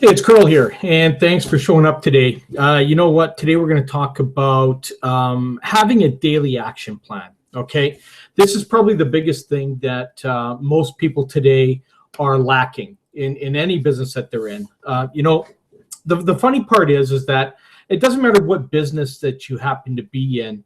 Hey, it's Carl here, and thanks for showing up today. You know what? Today we're going to talk about having a daily action plan. Okay, this is probably the biggest thing that most people today are lacking in any business that they're in. The funny part is that it doesn't matter what business that you happen to be in.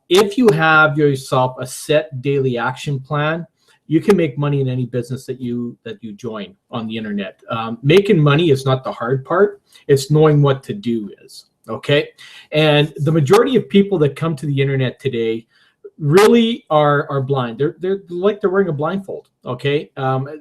If you have yourself a set daily action plan, you can make money in any business that you join on the internet. Making money is not the hard part. It's knowing what to do is. Okay. And the majority of people that come to the internet today really are blind. They're like they're wearing a blindfold. Okay.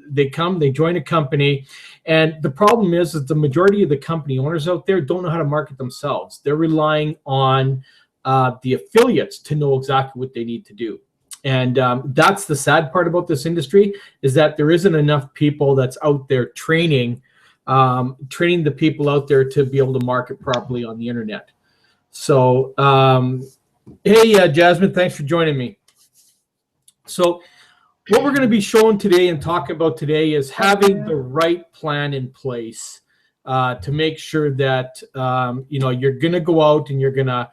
They come, they join a company. And the problem is that the majority of the company owners out there don't know how to market themselves. They're relying on the affiliates to know exactly what they need to do. And that's the sad part about this industry, is that there isn't enough people that's out there training the people out there to be able to market properly on the internet. So, hey, Jasmine, thanks for joining me. So what we're going to be showing today and talking about today is having the right plan in place to make sure that, you're going to go out and you're going to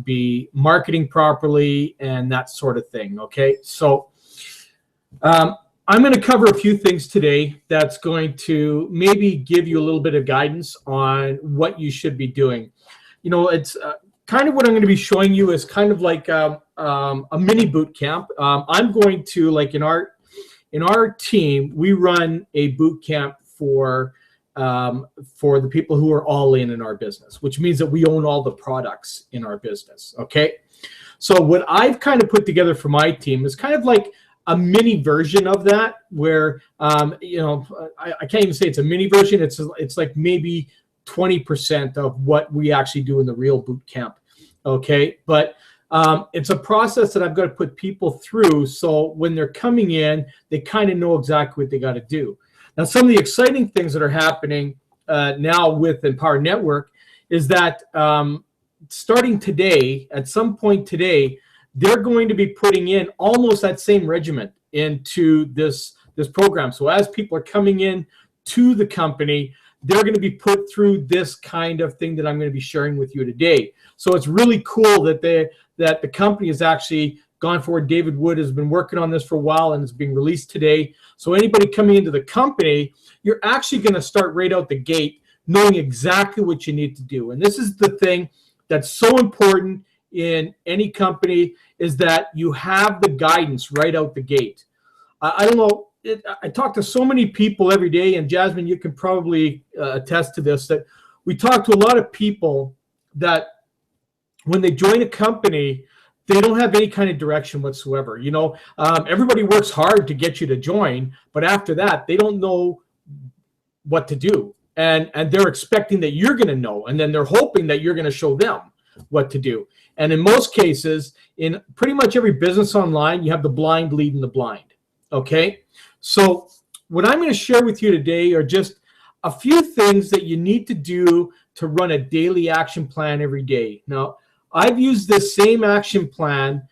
be marketing properly and that sort of thing. Okay, so I'm going to cover a few things today that's going to maybe give you a little bit of guidance on what you should be doing. It's kind of what I'm going to be showing you is kind of like a mini boot camp. I'm going to, like, in our team, we run a boot camp for the people who are all in our business, which means that we own all the products in our business. Okay. So what I've kind of put together for my team is kind of like a mini version of that, where, I can't even say it's a mini version. It's like maybe 20% of what we actually do in the real boot camp. Okay. But it's a process that I've got to put people through. So when they're coming in, they kind of know exactly what they got to do. Now, some of the exciting things that are happening now with Empower Network is that starting today, at some point today, they're going to be putting in almost that same regiment into this program. So as people are coming in to the company, they're going to be put through this kind of thing that I'm going to be sharing with you today. So it's really cool that the company has actually gone forward. David Wood has been working on this for a while, and it's being released today. So anybody coming into the company, you're actually going to start right out the gate knowing exactly what you need to do. And this is the thing that's so important in any company, is that you have the guidance right out the gate. I don't know. I talk to so many people every day, and Jasmine, you can probably attest to this, that we talk to a lot of people that when they join a company, they don't have any kind of direction whatsoever. Everybody works hard to get you to join, but after that, they don't know what to do. And they're expecting that you're going to know, and then they're hoping that you're going to show them what to do. And in most cases, in pretty much every business online, you have the blind leading the blind. Okay? So what I'm going to share with you today are just a few things that you need to do to run a daily action plan every day. Now, I've used this same action plan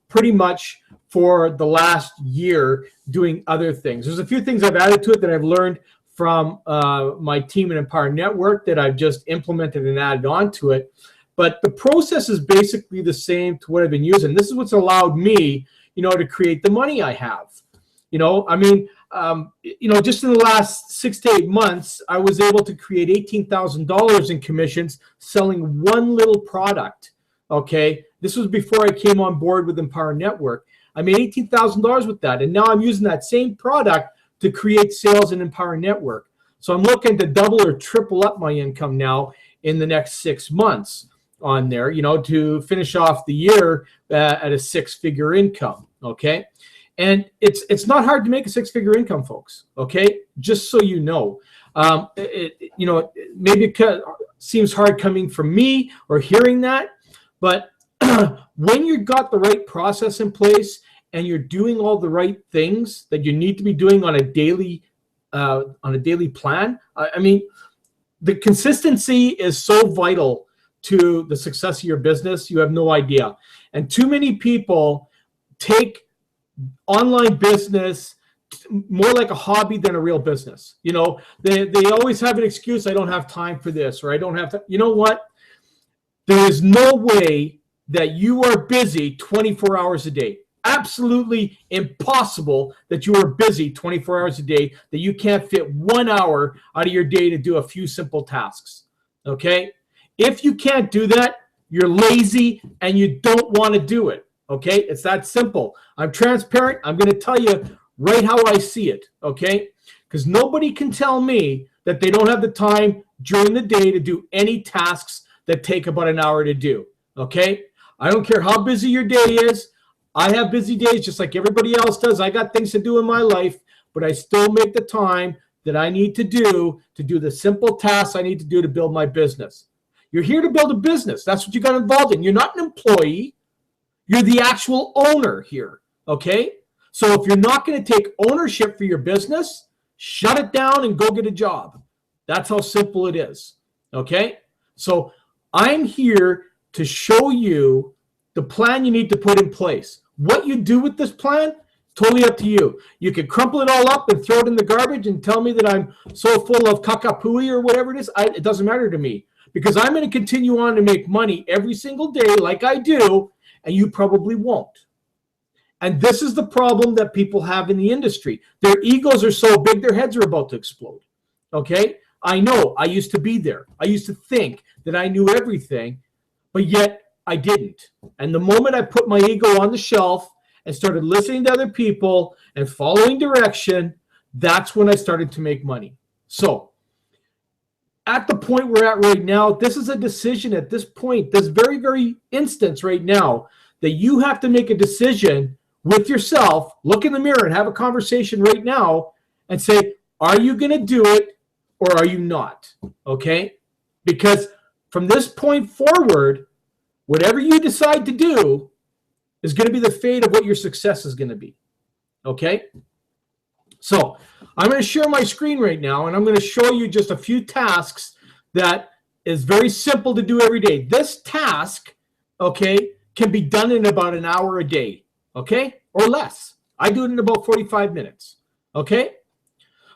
pretty much for the last year doing other things. There's a few things I've added to it that I've learned from my team at Empower Network that I've just implemented and added on to it. But the process is basically the same to what I've been using. This is what's allowed me, to create the money I have. Just in the last 6 to 8 months, I was able to create $18,000 in commissions selling one little product. Okay. This was before I came on board with Empower Network. I made $18,000 with that. And now I'm using that same product to create sales in Empower Network. So I'm looking to double or triple up my income now in the next 6 months on there, to finish off the year at a 6-figure income. Okay. And it's not hard to make a 6-figure income, folks. Okay, just so you know, maybe it seems hard coming from me or hearing that, but when you've got the right process in place and you're doing all the right things that you need to be doing on a daily plan, the consistency is so vital to the success of your business. You have no idea. And too many people take online business more like a hobby than a real business. You know, they always have an excuse. I don't have time for this, or I don't have to. You know what? There is no way that you are busy 24 hours a day. Absolutely impossible that you are busy 24 hours a day, that you can't fit 1 hour out of your day to do a few simple tasks. Okay? If you can't do that, you're lazy and you don't want to do it. Okay? It's that simple. I'm transparent. I'm going to tell you right how I see it. Okay? Because nobody can tell me that they don't have the time during the day to do any tasks that take about an hour to do. Okay? I don't care how busy your day is. I have busy days just like everybody else does. I got things to do in my life, but I still make the time that I need to do the simple tasks I need to do to build my business. You're here to build a business. That's what you got involved in. You're not an employee. You're the actual owner here, okay? So if you're not going to take ownership for your business, shut it down and go get a job. That's how simple it is, okay? So I'm here to show you the plan you need to put in place. What you do with this plan, totally up to you. You can crumple it all up and throw it in the garbage and tell me that I'm so full of kakapui or whatever it is. It doesn't matter to me, because I'm going to continue on to make money every single day like I do, and you probably won't. And this is the problem that people have in the industry. Their egos are so big, their heads are about to explode. Okay? I know. I used to be there. I used to think that I knew everything, but yet I didn't. And the moment I put my ego on the shelf and started listening to other people and following direction, that's when I started to make money. So at the point we're at right now, this is a decision at this point, this very, very instance right now, that you have to make a decision with yourself, look in the mirror and have a conversation right now and say, are you going to do it or are you not? Okay? Because from this point forward, whatever you decide to do is going to be the fate of what your success is going to be. Okay? So I'm going to share my screen right now, and I'm going to show you just a few tasks that is very simple to do every day. This task, okay, can be done in about an hour a day, okay, or less. I do it in about 45 minutes, okay?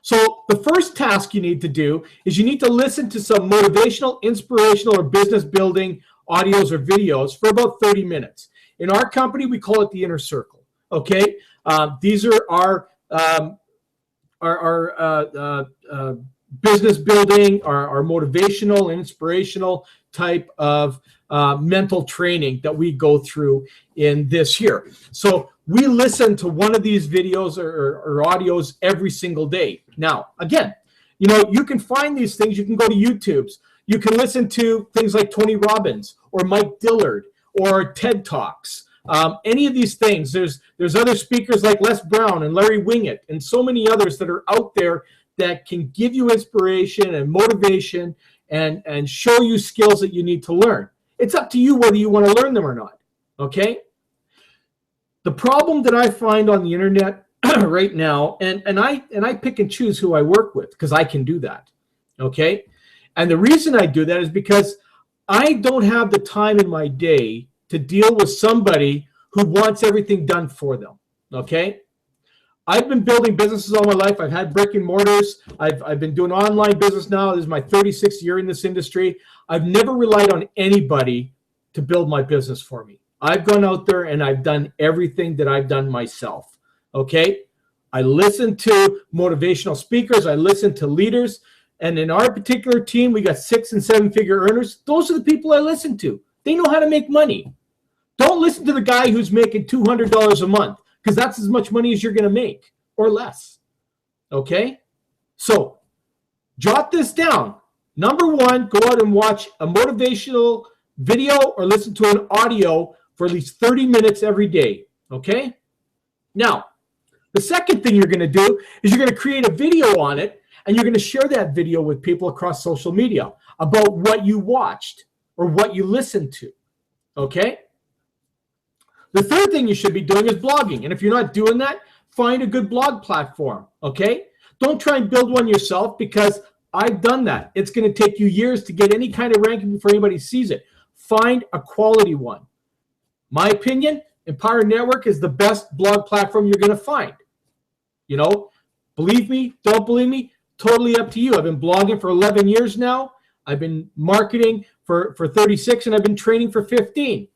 So the first task you need to do is you need to listen to some motivational, inspirational, or business building audios or videos for about 30 minutes. In our company, we call it the inner circle. Okay, these are our business building, our motivational and inspirational type of mental training that we go through in this here. So we listen to one of these videos or audios every single day. Now, again, you know, you can find these things. You can go to YouTube's. You can listen to things like Tony Robbins or Mike Dillard or TED Talks. Any of these things. There's other speakers like Les Brown and Larry Winget and so many others that are out there that can give you inspiration and motivation and show you skills that you need to learn. It's up to you whether you want to learn them or not. Okay? The problem that I find on the internet right now, and I pick and choose who I work with because I can do that. Okay? And the reason I do that is because I don't have the time in my day to deal with somebody who wants everything done for them. Okay? I've been building businesses all my life. I've had brick and mortars. I've been doing online business now. This is my 36th year in this industry. I've never relied on anybody to build my business for me. I've gone out there and I've done everything that I've done myself. Okay? I listen to motivational speakers. I listen to leaders. And in our particular team, we got 6- and 7-figure earners. Those are the people I listen to. They know how to make money. Don't listen to the guy who's making $200 a month, because that's as much money as you're going to make or less. Okay? So jot this down. Number one, go out and watch a motivational video or listen to an audio for at least 30 minutes every day. Okay? Now, the second thing you're going to do is you're going to create a video on it, and you're going to share that video with people across social media about what you watched or what you listened to. Okay? The third thing you should be doing is blogging. And if you're not doing that, find a good blog platform. Okay? Don't try and build one yourself, because I've done that. It's going to take you years to get any kind of ranking before anybody sees it. Find a quality one. My opinion, Empire Network is the best blog platform you're going to find. You know, believe me, don't believe me, totally up to you. I've been blogging for 11 years now. I've been marketing for 36, and I've been training for 15.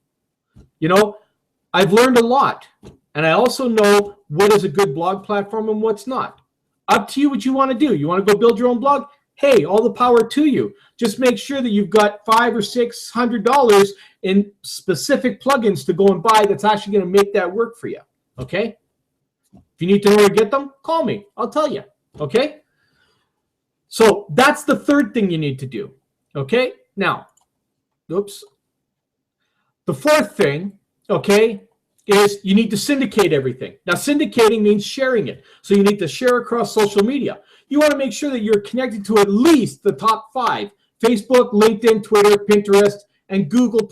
You know, I've learned a lot. And I also know what is a good blog platform and what's not. Up to you what you want to do. You want to go build your own blog? Hey, all the power to you. Just make sure that you've got $500 or $600 in specific plugins to go and buy that's actually going to make that work for you. Okay? If you need to know where to get them, call me. I'll tell you. Okay? So that's the third thing you need to do. Okay? Now, oops. The fourth thing, okay, is you need to syndicate everything. Now, syndicating means sharing it. So you need to share across social media. You want to make sure that you're connected to at least the top 5: Facebook, LinkedIn, Twitter, Pinterest, and Google+.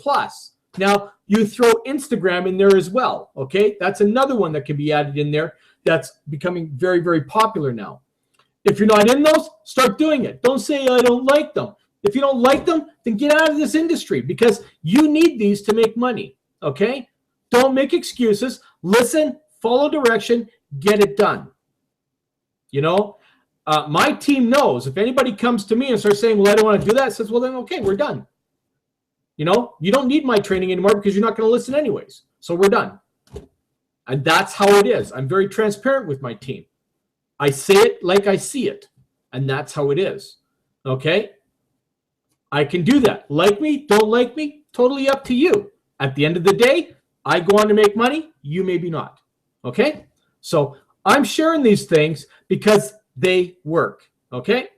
Now, you throw Instagram in there as well, okay? That's another one that can be added in there that's becoming very, very popular now. If you're not in those, start doing it. Don't say, I don't like them. If you don't like them, then get out of this industry because you need these to make money, okay? Don't make excuses. Listen, follow direction, get it done. You know, my team knows if anybody comes to me and starts saying, well, I don't want to do that, says, well, then, okay, we're done. You know, you don't need my training anymore because you're not going to listen anyways. So we're done. And that's how it is. I'm very transparent with my team. I say it like I see it. And that's how it is. Okay? I can do that. Like me, don't like me, totally up to you. At the end of the day, I go on to make money. You maybe not. Okay? So I'm sharing these things because they work. Okay?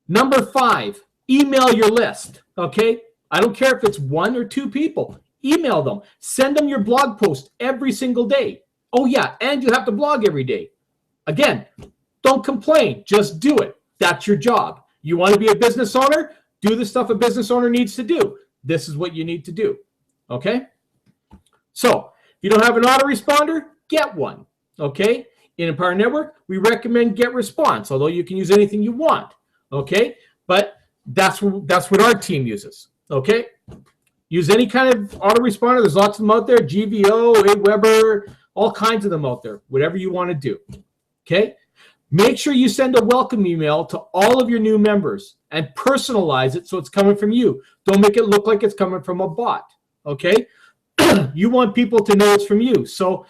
Number 5, email your list. Okay? I don't care if it's 1 or 2 people. Email them. Send them your blog post every single day. Oh, yeah, and you have to blog every day. Again, don't complain. Just do it. That's your job. You want to be a business owner? Do the stuff a business owner needs to do. This is what you need to do. Okay? So, if you don't have an autoresponder, get one. Okay? In Empower Network, we recommend GetResponse, although you can use anything you want. Okay? But that's what our team uses. Okay? Use any kind of autoresponder. There's lots of them out there. GVO, Aweber, all kinds of them out there. Whatever you want to do. Okay? Make sure you send a welcome email to all of your new members and personalize it so it's coming from you. Don't make it look like it's coming from a bot. Okay? You want people to know it's from you. So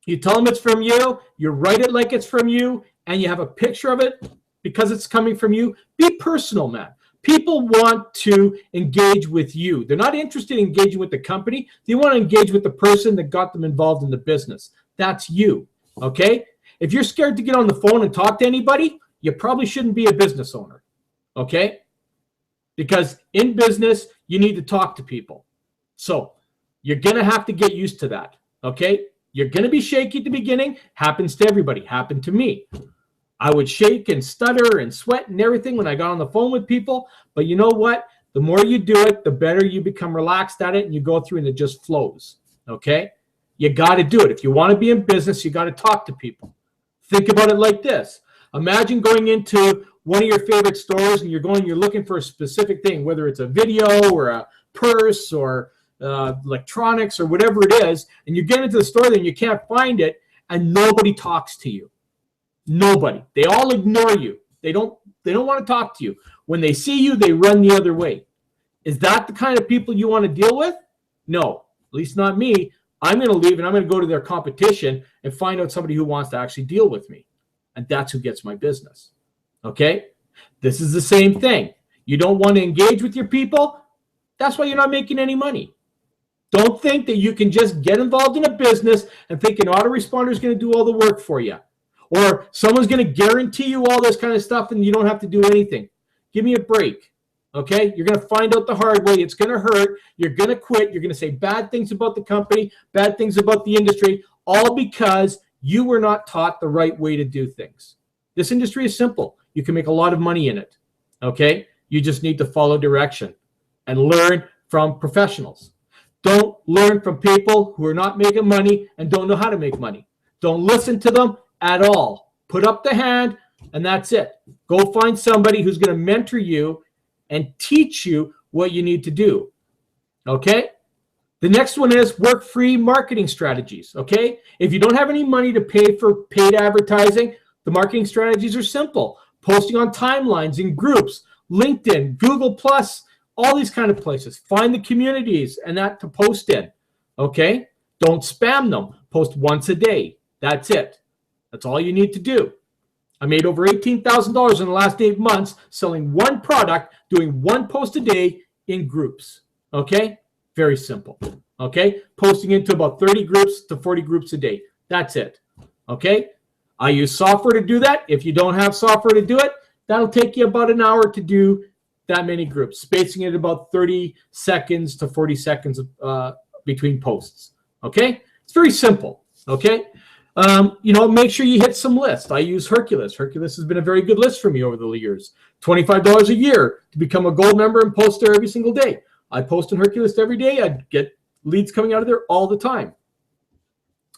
you tell them it's from you, you write it like it's from you, and you have a picture of it because it's coming from you. Be personal, man. People want to engage with you. They're not interested in engaging with the company. They want to engage with the person that got them involved in the business. That's you. Okay? If you're scared to get on the phone and talk to anybody, you probably shouldn't be a business owner. Okay? Because in business, you need to talk to people. So you're going to have to get used to that. Okay? You're going to be shaky at the beginning. Happens to everybody. Happened to me. I would shake and stutter and sweat and everything when I got on the phone with people. But you know what? The more you do it, the better you become relaxed at it and you go through and it just flows. Okay? You got to do it. If you want to be in business, you got to talk to people. Think about it like this. Imagine going into one of your favorite stores and you're looking for a specific thing, whether it's a video or a purse or electronics or whatever it is, and you get into the store and you can't find it and nobody talks to you. Nobody. They all ignore you. They don't want to talk to you. When they see you, they run the other way. Is that the kind of people you want to deal with? No, at least not me. I'm going to leave and I'm going to go to their competition and find out somebody who wants to actually deal with me. And that's who gets my business. Okay? This is the same thing. You don't want to engage with your people. That's why you're not making any money. Don't think that you can just get involved in a business and think an autoresponder is going to do all the work for you. Or someone's going to guarantee you all this kind of stuff and you don't have to do anything. Give me a break. Okay? You're going to find out the hard way. It's going to hurt. You're going to quit. You're going to say bad things about the company, bad things about the industry, all because you were not taught the right way to do things. This industry is simple. You can make a lot of money in it. Okay? You just need to follow direction and learn from professionals. Don't learn from people who are not making money and don't know how to make money. Don't listen to them at all. Put up the hand and that's it. Go find somebody who's going to mentor you and teach you what you need to do. Okay? The next one is work-free marketing strategies, okay? If you don't have any money to pay for paid advertising, the marketing strategies are simple. Posting on timelines, in groups, LinkedIn, Google+, all these kind of places. Find the communities and that to post in, okay? Don't spam them. Post once a day. That's it. That's all you need to do. I made over $18,000 in the last 8 months selling one product, doing one post a day in groups, okay? Very simple, okay? Posting into about 30 groups to 40 groups a day. That's it, okay? I use software to do that. If you don't have software to do it, that'll take you about an hour to do that many groups, spacing it about 30 seconds to 40 seconds between posts, okay? It's very simple, okay? Make sure you hit some lists. I use Hercules. Hercules has been a very good list for me over the years. $25 a year to become a gold member and post there every single day. I post in Hercules every day. I get leads coming out of there all the time.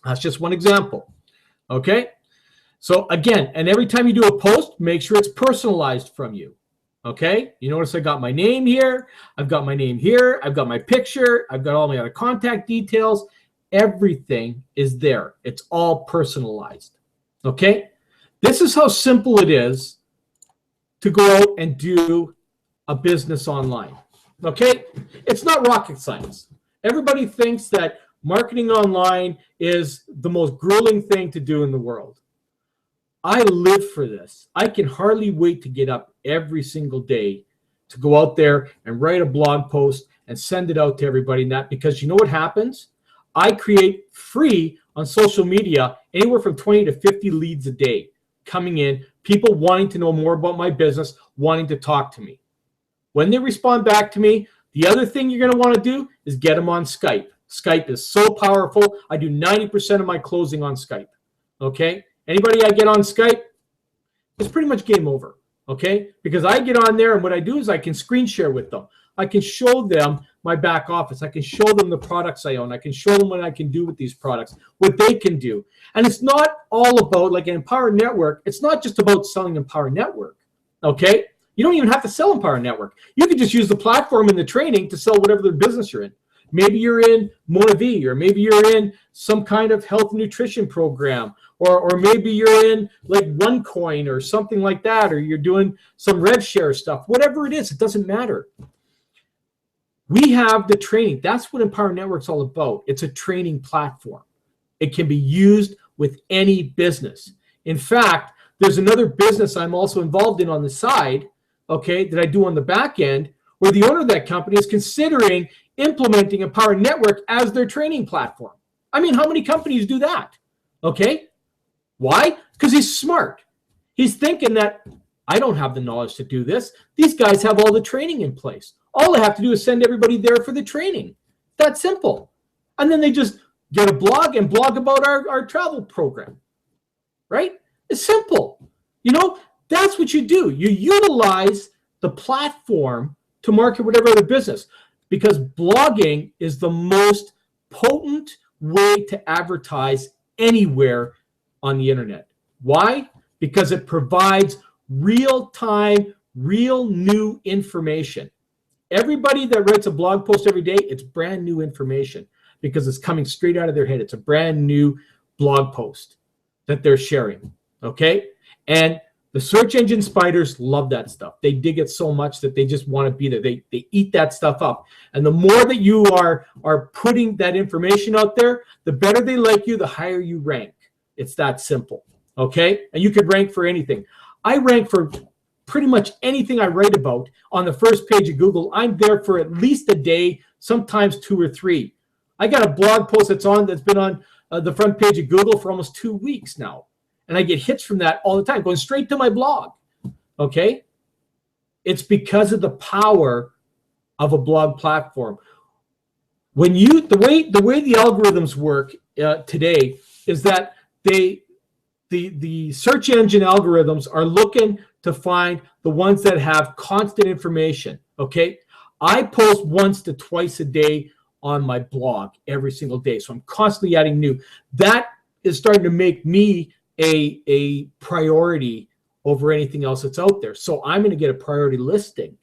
That's just one example. Okay. So again, and every time you do a post, make sure it's personalized from you. Okay. You notice I got my name here. I've got my name here. I've got my picture. I've got all my other contact details. Everything is there. It's all personalized. Okay. This is how simple it is to go out and do a business online. Okay, it's not rocket science. Everybody thinks that marketing online is the most grueling thing to do in the world. I live for this. I can hardly wait to get up every single day to go out there and write a blog post and send it out to everybody. And that because you know what happens? I create free on social media anywhere from 20 to 50 leads a day coming in, people wanting to know more about my business, wanting to talk to me. When they respond back to me, the other thing you're going to want to do is get them on Skype. Skype is so powerful. I do 90% of my closing on Skype. Okay? Anybody I get on Skype, it's pretty much game over. Okay? Because I get on there and what I do is I can screen share with them. I can show them my back office. I can show them the products I own. I can show them what I can do with these products, what they can do. And it's not all about, like an Empower Network, it's not just about selling Empower Network. Okay? You don't even have to sell Empower Network. You can just use the platform and the training to sell whatever the business you're in. Maybe you're in MonaV, or maybe you're in some kind of health and nutrition program, or maybe you're in like OneCoin or something like that, or you're doing some RevShare stuff. Whatever it is, it doesn't matter. We have the training. That's what Empower Network's all about. It's a training platform. It can be used with any business. In fact, there's another business I'm also involved in on the side, okay, that I do on the back end, where the owner of that company is considering implementing Empower Network as their training platform. I mean, how many companies do that? Okay. Why? Because he's smart. He's thinking that I don't have the knowledge to do this. These guys have all the training in place. All I have to do is send everybody there for the training. That's simple. And then they just get a blog and blog about our travel program, right? It's simple. You know, that's what you do. You utilize the platform to market whatever other business, because blogging is the most potent way to advertise anywhere on the internet. Why? Because it provides real-time, real new information. Everybody that writes a blog post every day, it's brand new information because it's coming straight out of their head. It's a brand new blog post that they're sharing, okay? And the search engine spiders love that stuff. They dig it so much that they just want to be there. They eat that stuff up. And the more that you are putting that information out there, the better they like you, the higher you rank. It's that simple, okay? And you could rank for anything. I rank for pretty much anything I write about on the first page of Google. I'm there for at least a day, sometimes 2 or 3. I got a blog post that's been on the front page of Google for almost 2 weeks now. And I get hits from that all the time, going straight to my blog, okay? It's because of the power of a blog platform. When you, the way the algorithms work today is that the search engine algorithms are looking to find the ones that have constant information, okay? I post once to twice a day on my blog every single day, so I'm constantly adding new. That is starting to make me a priority over anything else that's out there. So I'm going to get a priority listing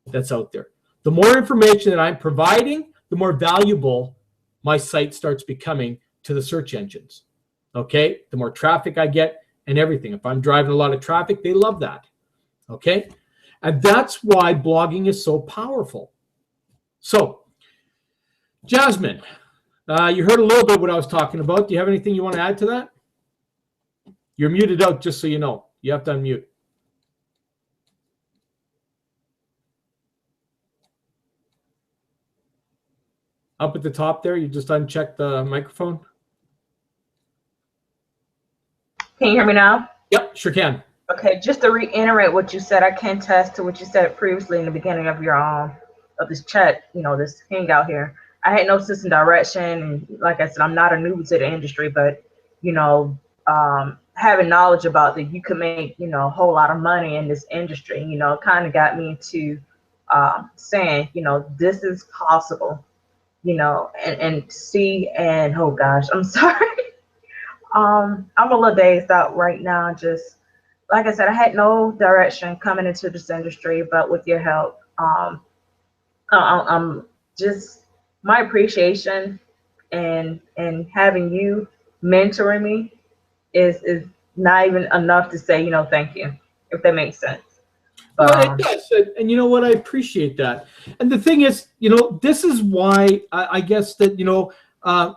that's out there. The more information that I'm providing, the more valuable my site starts becoming to the search engines. Okay, the more traffic I get and everything. If I'm driving a lot of traffic, they love that. Okay, and that's why blogging is so powerful. So, Jasmine, you heard a little bit what I was talking about. Do you have anything you want to add to that? You're muted out, just so you know. You have to unmute. Up at the top there, you just uncheck the microphone. Can you hear me now? Yep, sure can. Okay, just to reiterate what you said, I can attest to what you said previously in the beginning of your of this chat, this hangout here. I had no system direction, and like I said, I'm not a newbie to the industry, but having knowledge about that you can make a whole lot of money in this industry, kind of got me into saying, this is possible, and see, and oh gosh, I'm sorry. I'm a little dazed out right now. Just like I said, I had no direction coming into this industry, but with your help, I'm just my appreciation and having you mentoring me is not even enough to say, thank you, if that makes sense. Well, it does, and you know what? I appreciate that. And the thing is, this is why I guess that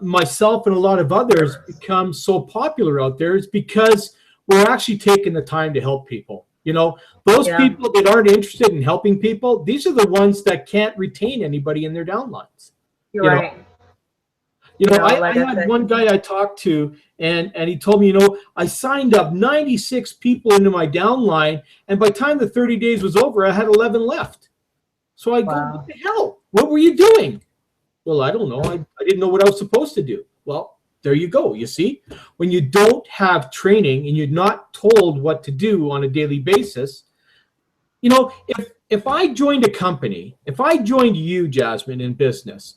myself and a lot of others become so popular out there is because we're actually taking the time to help people. Those people that aren't interested in helping people, these are the ones that can't retain anybody in their downlines. You're right. I had one guy I talked to, and he told me, I signed up 96 people into my downline, and by the time the 30 days was over, I had 11 left. So I go, what the hell? What were you doing? Well, I don't know. I didn't know what I was supposed to do. Well, there you go. You see, when you don't have training and you're not told what to do on a daily basis, if I joined a company, if I joined you, Jasmine, in business,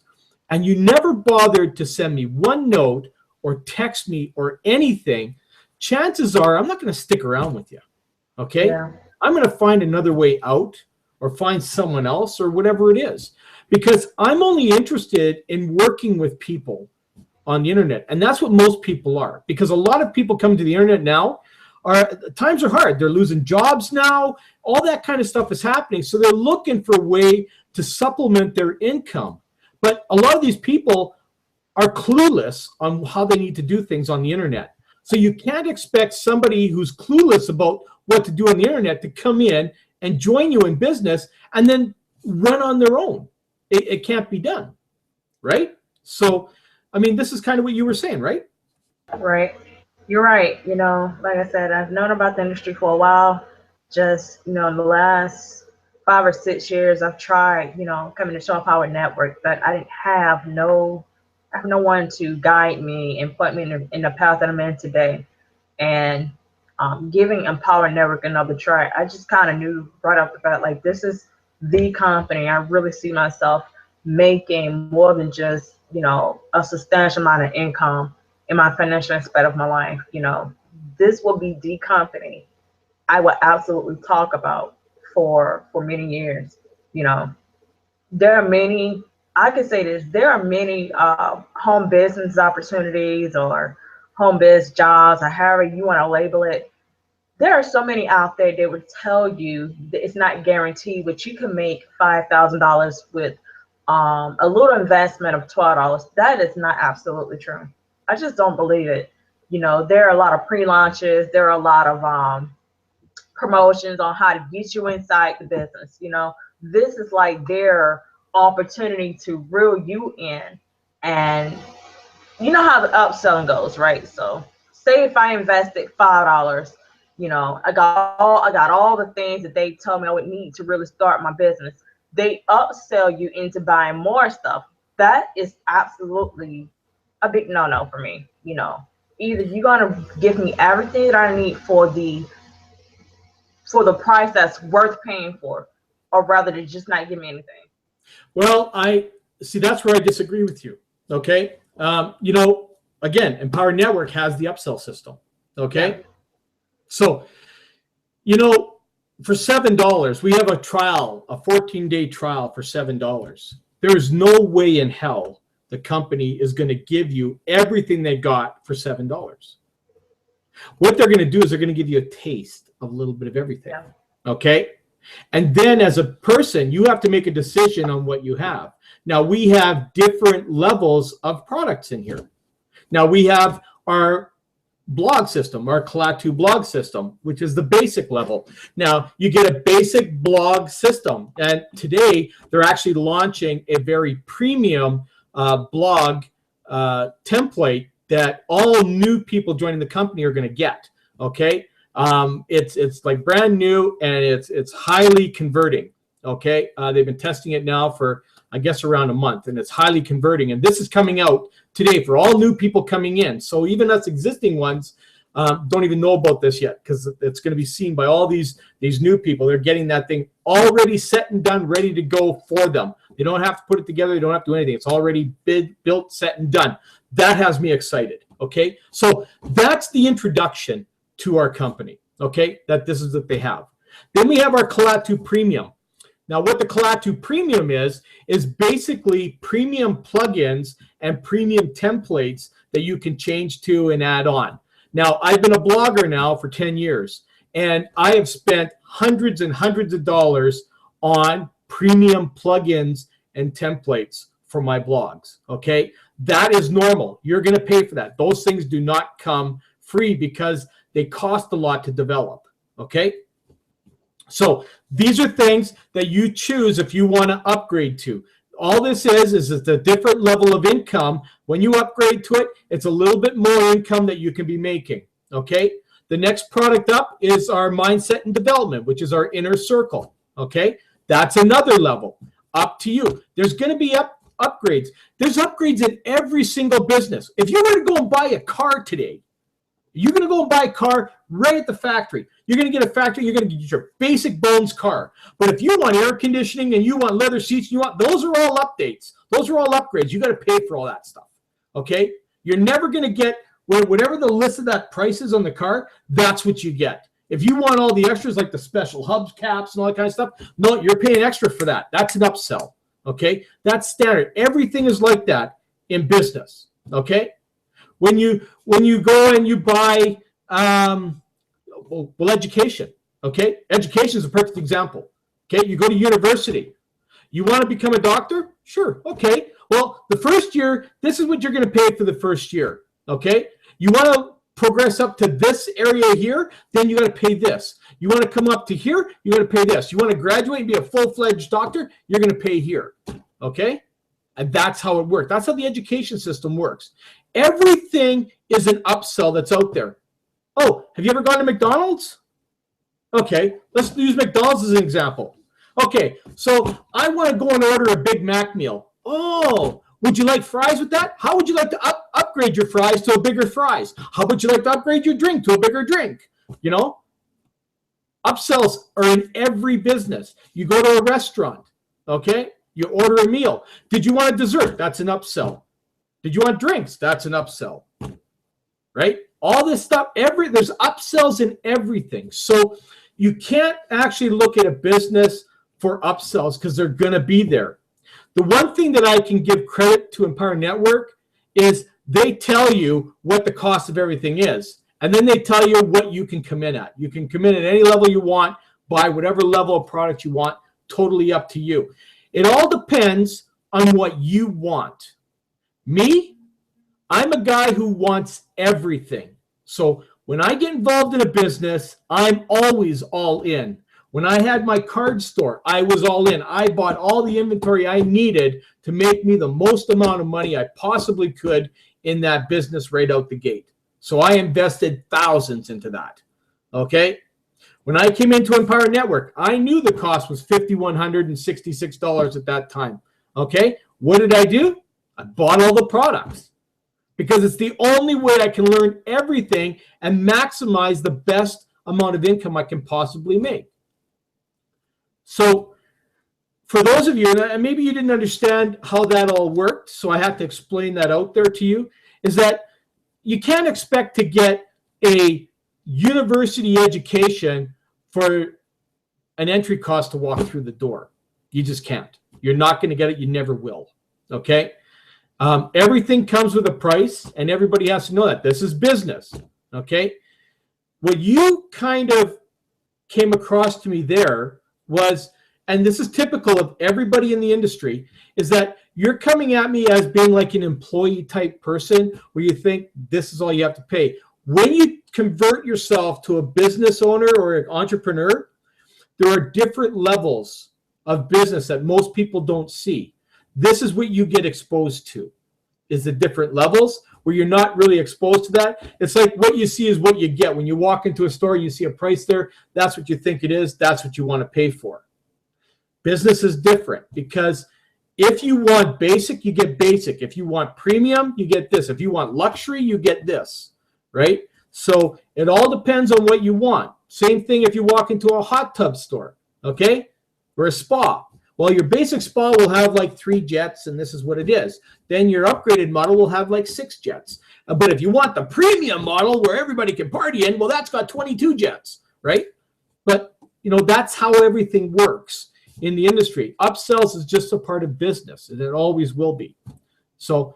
and you never bothered to send me one note or text me or anything, chances are I'm not going to stick around with you. Okay? Yeah. I'm going to find another way out or find someone else or whatever it is, because I'm only interested in working with people on the internet. And that's what most people are, because a lot of people come to the internet now times are hard. They're losing jobs now. All that kind of stuff is happening. So they're looking for a way to supplement their income. But a lot of these people are clueless on how they need to do things on the internet. So you can't expect somebody who's clueless about what to do on the internet to come in and join you in business and then run on their own. It can't be done, right? So, I mean, this is kind of what you were saying, right? Right. You're right. Like I said, I've known about the industry for a while. Just, in the last 5 or 6 years, I've tried, coming to Show Empower Network, but I didn't have no one to guide me and put me in the path that I'm in today. And giving Empower Network another try, I just kind of knew right off the bat, like, this is the company. I really see myself making more than just, a substantial amount of income in my financial aspect of my life. This will be the company I will absolutely talk about for many years. There are many, I could say this, there are many home business opportunities or home biz jobs, or however you want to label it. There are so many out there that would tell you that it's not guaranteed, but you can make $5,000 with a little investment of $12. That is not absolutely true. I just don't believe it. There are a lot of pre-launches. There are a lot of promotions on how to get you inside the business. This is like their opportunity to reel you in. And you know how the upselling goes, right? So say if I invested $5, I got all the things that they told me I would need to really start my business. They upsell you into buying more stuff. That is absolutely a big no-no for me. Either you're gonna give me everything that I need for the price that's worth paying for, or rather to just not give me anything. Well, I see, that's where I disagree with you. Okay. Again, Empower Network has the upsell system. Okay. Yeah. So, for $7, we have a trial, a 14-day trial for $7. There is no way in hell the company is going to give you everything they got for $7. What they're going to do is they're going to give you a taste of a little bit of everything. Yeah. Okay. And then as a person, you have to make a decision on what you have. Now, we have different levels of products in here. Now, we have our blog system, our Klaatu blog system, which is the basic level. Now, you get a basic blog system. And today, they're actually launching a very premium blog template that all new people joining the company are going to get. Okay. It's like brand new, and it's highly converting. Okay. They've been testing it now for, I guess, around a month, and it's highly converting. And this is coming out today for all new people coming in. So even us existing ones don't even know about this yet, because it's going to be seen by all these new people. They're getting that thing already set and done, ready to go for them. They don't have to put it together. They don't have to do anything. It's already built, set, and done. That has me excited. Okay. So that's the introduction to our company. Okay. That this is what they have. Then we have our Klaatu Premium. Now, what the Klaatu Premium is basically premium plugins and premium templates that you can change to and add on. Now, I've been a blogger now for 10 years, and I have spent hundreds and hundreds of dollars on premium plugins and templates for my blogs. Okay, that is normal. You're going to pay for that. Those things do not come free because they cost a lot to develop. Okay. So these are things that you choose if you want to upgrade to. All this is it's a different level of income. When you upgrade to it, it's a little bit more income that you can be making. Okay. The next product up is our mindset and development, which is our inner circle. Okay. That's another level. Up to you. There's going to be upgrades. There's upgrades in every single business. If you were to go and buy a car today, you're going to go and buy a car right at the factory. You're going to get a factory. You're going to get your basic bones car. But if you want air conditioning and you want leather seats, those are all updates. Those are all upgrades. You got to pay for all that stuff. Okay. You're never going to get whatever the list of that price is on the car. That's what you get. If you want all the extras like the special hubs, caps, and all that kind of stuff, no, you're paying extra for that. That's an upsell. Okay. That's standard. Everything is like that in business. Okay. When you go and you buy education, okay? Education is a perfect example. Okay, you go to university. You want to become a doctor? Sure. Okay. Well, the first year, this is what you're going to pay for the first year. Okay. You want to progress up to this area here, then you got to pay this. You want to come up to here, you got to pay this. You want to graduate and be a full-fledged doctor, you're going to pay here. Okay. And that's how it works. That's how the education system works. Everything is an upsell that's out there. Oh, have you ever gone to McDonald's? Okay, let's use McDonald's as an example. Okay, so I want to go and order a Big Mac meal. Oh, would you like fries with that? How would you like to upgrade your fries to a bigger fries? How would you like to upgrade your drink to a bigger drink? You know, upsells are in every business. You go to a restaurant, okay? You order a meal. Did you want a dessert? That's an upsell. Did you want drinks? That's an upsell, right? All this stuff, there's upsells in everything. So you can't actually look at a business for upsells because they're going to be there. The one thing that I can give credit to Empower Network is they tell you what the cost of everything is. And then they tell you what you can come in at. You can come in at any level you want, buy whatever level of product you want, totally up to you. It all depends on what you want. Me, I'm a guy who wants everything. So when I get involved in a business, I'm always all in. When I had my card store, I was all in. I bought all the inventory I needed to make me the most amount of money I possibly could in that business right out the gate. So I invested thousands into that. Okay. When I came into Empower Network, I knew the cost was $5,166 at that time. Okay. What did I do? I bought all the products because it's the only way I can learn everything and maximize the best amount of income I can possibly make. So for those of you, and maybe you didn't understand how that all worked, so I have to explain that out there to you, is that you can't expect to get a university education for an entry cost to walk through the door. You just can't. You're not going to get it. You never will. Okay? Everything comes with a price, and everybody has to know that this is business. Okay. What you kind of came across to me there was, and this is typical of everybody in the industry, is that you're coming at me as being like an employee type person where you think this is all you have to pay. When you convert yourself to a business owner or an entrepreneur, there are different levels of business that most people don't see. This is what you get exposed to, is the different levels where you're not really exposed to that. It's like what you see is what you get. When you walk into a store, you see a price there. That's what you think it is. That's what you want to pay for. Business is different because if you want basic, you get basic. If you want premium, you get this. If you want luxury, you get this, right? So it all depends on what you want. Same thing if you walk into a hot tub store, okay, or a spa. Well, your basic spa will have like 3 jets, and this is what it is. Then your upgraded model will have like 6 jets. But if you want the premium model where everybody can party in, well, that's got 22 jets, right? But, you know, that's how everything works in the industry. Upsells is just a part of business, and it always will be. So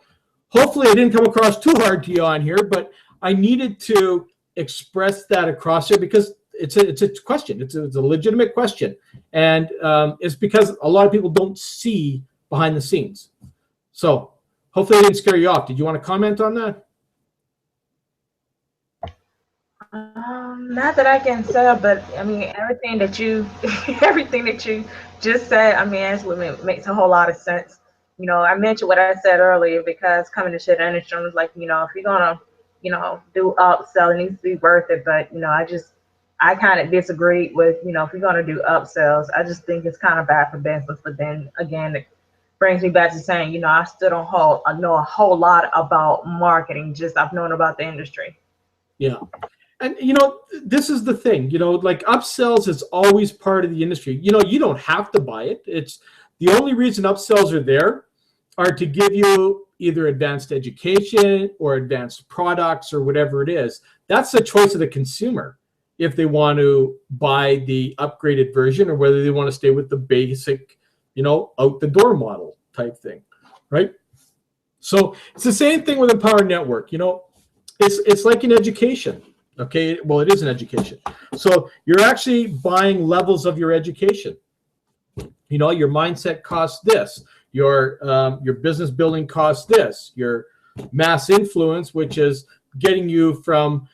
hopefully I didn't come across too hard to you on here, but I needed to express that across here because it's a question. It's a legitimate question. And it's because a lot of people don't see behind the scenes. So hopefully I didn't scare you off. Did you want to comment on that? Not that I can say, but I mean, everything that you just said, I mean, it makes a whole lot of sense. You know, I mentioned what I said earlier because coming to shit industry was like, you know, if you're gonna, you know, do upsell, it needs to be worth it. But you know, I kind of disagreed with, you know, if you're gonna do upsells, I just think it's kind of bad for business. But then again, it brings me back to saying, you know, I know a whole lot about marketing. Just I've known about the industry. Yeah. And, you know, this is the thing, you know, like upsells is always part of the industry. You know, you don't have to buy it. It's the only reason upsells are there are to give you either advanced education or advanced products or whatever it is. That's the choice of the consumer if they want to buy the upgraded version or whether they want to stay with the basic, you know, out the door model type thing, right? So it's the same thing with Empower Network. You know, it's like in education. Okay, well, it is an education. So you're actually buying levels of your education. You know, your mindset costs this. Your business building costs this. Your mass influence, which is getting you from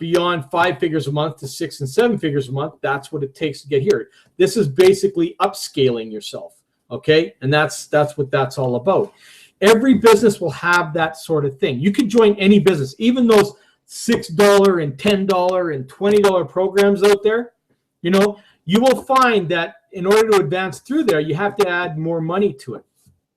beyond 5 figures a month to 6 and 7 figures a month. That's what it takes to get here. This is basically upscaling yourself. Okay, and that's what that's all about. Every business will have that sort of thing. You can join any business, even those $6 and $10 and $20 programs out there. You know, you will find that in order to advance through there, you have to add more money to it.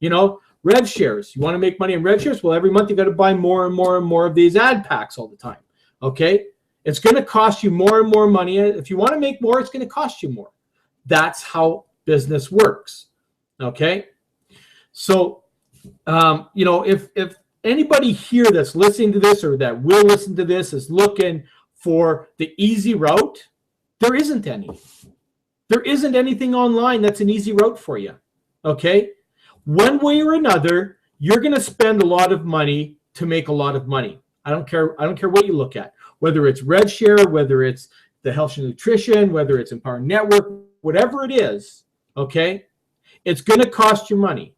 You know, rev shares. You want to make money in rev shares? Well, every month you got to buy more and more and more of these ad packs all the time. Okay, it's going to cost you more and more money. If you want to make more, it's going to cost you more. That's how business works. Okay, so you know, if anybody here that's listening to this or that will listen to this is looking for the easy route, there isn't any. There isn't anything online that's an easy route for you. Okay, one way or another, you're going to spend a lot of money to make a lot of money. I don't care what you look at, whether it's RevShare, whether it's the Health and Nutrition, whether it's Empower Network, whatever it is. Okay, it's going to cost you money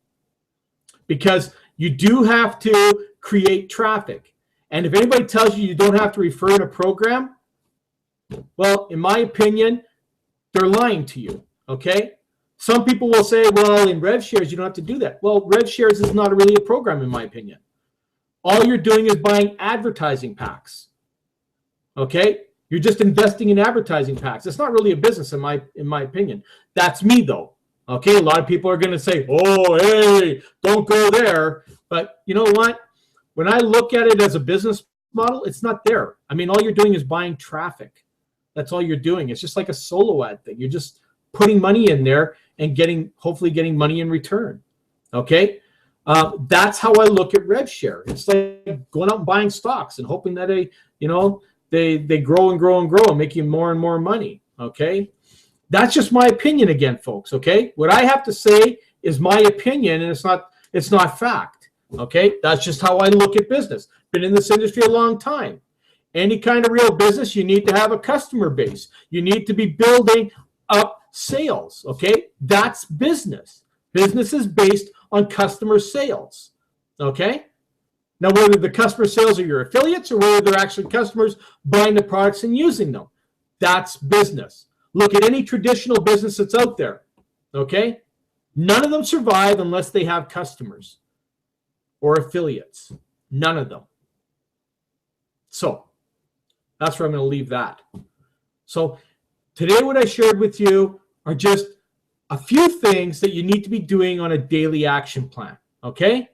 because you do have to create traffic. And if anybody tells you you don't have to refer in a program, well, in my opinion, they're lying to you, okay? Some people will say, well, in RevShares, you don't have to do that. Well, RevShares is not really a program, in my opinion. All you're doing is buying advertising packs, okay? You're just investing in advertising packs. It's not really a business, in my opinion. That's me, though. Okay, a lot of people are going to say, oh, hey, don't go there. But you know what? When I look at it as a business model, it's not there. I mean, all you're doing is buying traffic. That's all you're doing. It's just like a solo ad thing. You're just putting money in there and hopefully getting money in return. Okay, that's how I look at RevShare. It's like going out and buying stocks and hoping that they grow and grow and grow and make you more and more money. Okay. That's just my opinion again, folks, okay? What I have to say is my opinion, and it's not fact. Okay, that's just how I look at business. Been in this industry a long time. Any kind of real business, you need to have a customer base. You need to be building up sales. Okay, that's business. Business is based on customer sales. Okay, now whether the customer sales are your affiliates or whether they're actually customers buying the products and using them, that's business. Look at any traditional business that's out there. Okay, none of them survive unless they have customers or affiliates. None of them. So that's where I'm going to leave that. So today what I shared with you are just a few things that you need to be doing on a daily action plan. Okay?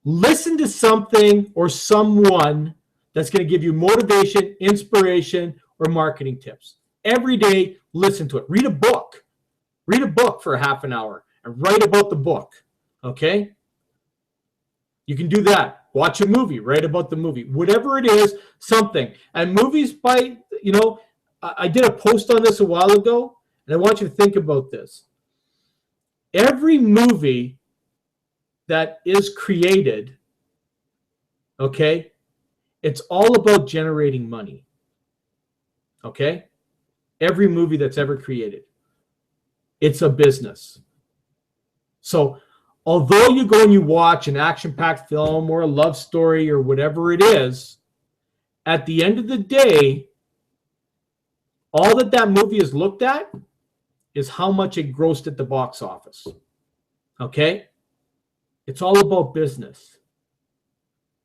Listen to something or someone that's going to give you motivation, inspiration, or marketing tips. Every day, listen to it. Read a book. Read a book for a half an hour and write about the book. Okay? You can do that. Watch a movie, write about the movie. Whatever it is, something. And movies by, I did a post on this a while ago, and I want you to think about this. Every movie that is created, okay, it's all about generating money. Okay? Every movie that's ever created. It's a business. So, although you go and you watch an action-packed film or a love story or whatever it is, at the end of the day, all that movie is looked at is how much it grossed at the box office. Okay? It's all about business.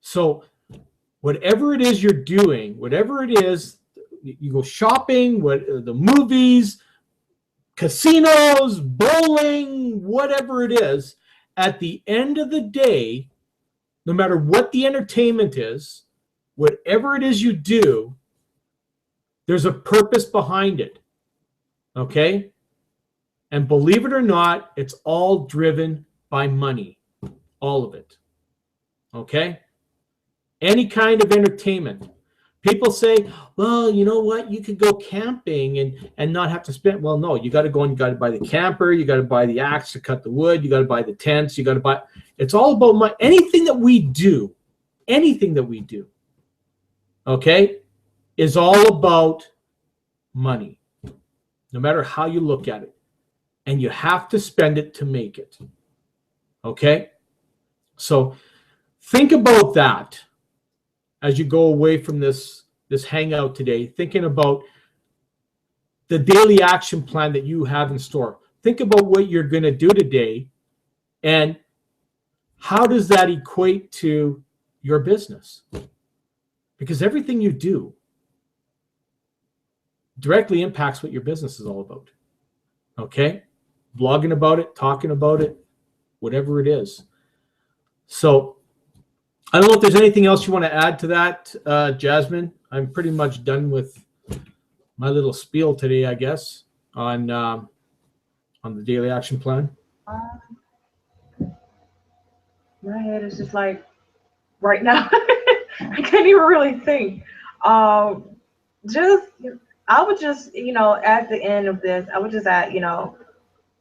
So whatever it is you're doing, whatever it is, you go shopping, the movies, casinos, bowling, whatever it is, at the end of the day, no matter what the entertainment is, whatever it is you do, there's a purpose behind it. Okay? And believe it or not, it's all driven by money. All of it. Okay? Any kind of entertainment. People say, well, you know what? You could go camping and not have to spend. Well, no, you got to go and you got to buy the camper. You got to buy the axe to cut the wood. You got to buy the tents. You got to buy. It's all about money. Anything that we do, okay, is all about money. No matter how you look at it. And you have to spend it to make it. Okay? So think about that as you go away from this hangout today, thinking about the daily action plan that you have in store. Think about what you're going to do today and how does that equate to your business? Because everything you do directly impacts what your business is all about. Okay? Blogging about it, talking about it, whatever it is. So I don't know if there's anything else you want to add to that, Jasmine. I'm pretty much done with my little spiel today, I guess, on the daily action plan. My head is just like right now. I can't even really think. I would just, at the end of this, I would just add,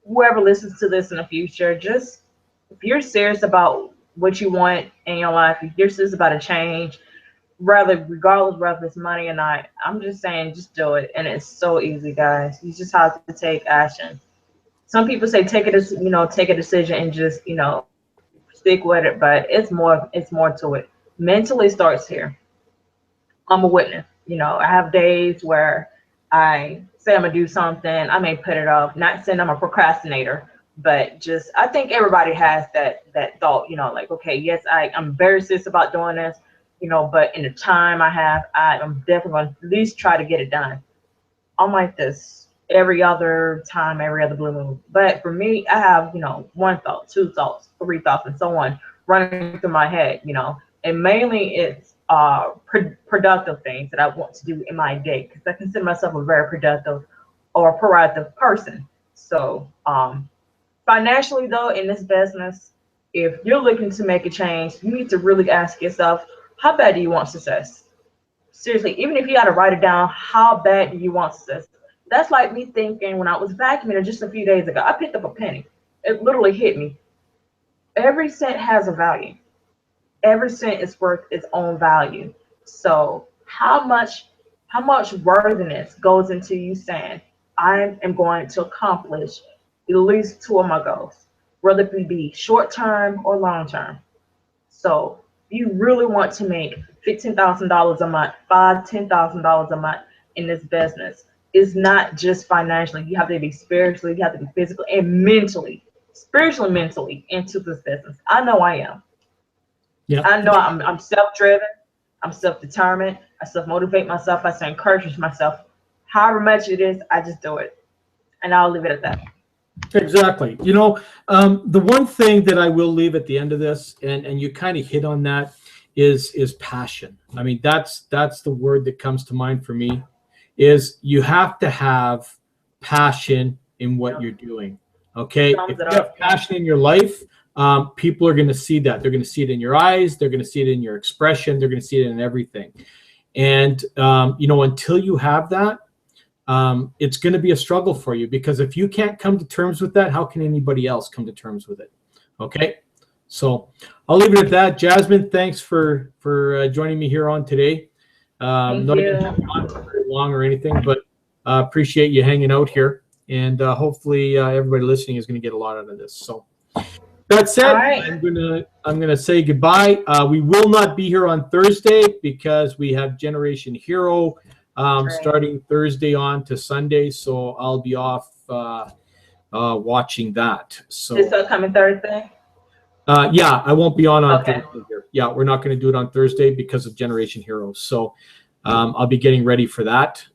whoever listens to this in the future, just if you're serious about what you want in your life, if you're serious about a change, regardless whether it's money or not, I'm just saying, just do it. And it's so easy, guys. You just have to take action. Some people say take a decision and just, stick with it, but it's more to it. Mentally starts here. I'm a witness. I have days where I say I'm gonna do something, I may put it off. Not saying I'm a procrastinator, but just I think everybody has that thought, like, okay, yes, I'm very serious about doing this, but in the time I have, I'm definitely going to at least try to get it done. I'm like this every other time, every other blue moon. But for me, I have, one thought, two thoughts, three thoughts, and so on running through my head, and mainly it's productive things that I want to do in my day, because I consider myself a very productive or proactive person. So financially though, in this business, if you're looking to make a change, you need to really ask yourself, how bad do you want success? Seriously, even if you got to write it down, how bad do you want success? That's like me thinking when I was vacuuming just a few days ago, I picked up a penny. It literally hit me. every cent has a value. Every cent is worth its own value. So how much worthiness goes into you saying, I am going to accomplish at least two of my goals, whether it be short term or long term. So you really want to make $15,000 a month, $10,000 a month in this business. It's not just financially. You have to be spiritually, you have to be physically and mentally, spiritually, mentally into this business. I know I am. Yeah. I know I'm self-driven. I'm self-determined. I self-motivate myself. I say encourage myself. However much it is, I just do it, and I'll leave it at that. Exactly. The one thing that I will leave at the end of this, and you kind of hit on that, is passion. I mean, that's the word that comes to mind for me. Is you have to have passion in what you're doing. Okay, if you have passion in your life, people are going to see that. They're going to see it in your eyes. They're going to see it in your expression. They're going to see it in everything. And until you have that, it's going to be a struggle for you, because if you can't come to terms with that, how can anybody else come to terms with it? Okay, so I'll leave it at that. Jasmine, thanks for joining me here on today. Thank not you. not very long or anything, but appreciate you hanging out here, and hopefully everybody listening is going to get a lot out of this. So that said, All right. I'm gonna say goodbye. We will not be here on Thursday because we have Generation Hero starting Thursday on to Sunday, so I'll be off watching that. So This upcoming Thursday. yeah, I won't be on Okay. Thursday here. Yeah, we're not going to do it on Thursday because of Generation Heroes. So I'll be getting ready for that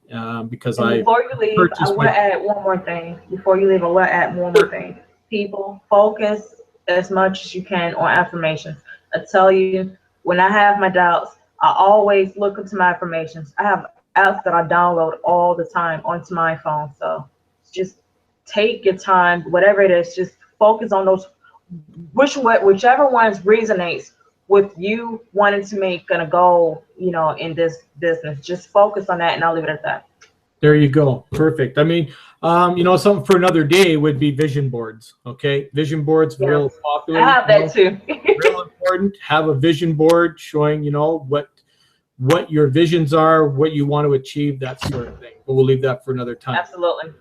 because And before you leave, I want to add one more thing. Before you leave, I want to add one more thing. People, focus as much as you can on affirmations. I tell you, when I have my doubts, I always look into my affirmations. I have apps that I download all the time onto my phone. So just take your time, whatever it is, just focus on those, whichever ones resonates with you wanting to make a goal, in this business. Just focus on that, and I'll leave it at that. There you go. Perfect. I mean, something for another day would be vision boards. Okay, vision boards, yes. Real popular. I have that too. Real important. Have a vision board showing, what your visions are, what you want to achieve, that sort of thing. But we'll leave that for another time. Absolutely.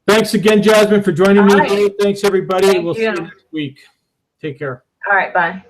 Thanks again, Jasmine, for joining me today. Thanings, everybody. We'll see you next week. Take care. All right. Bye.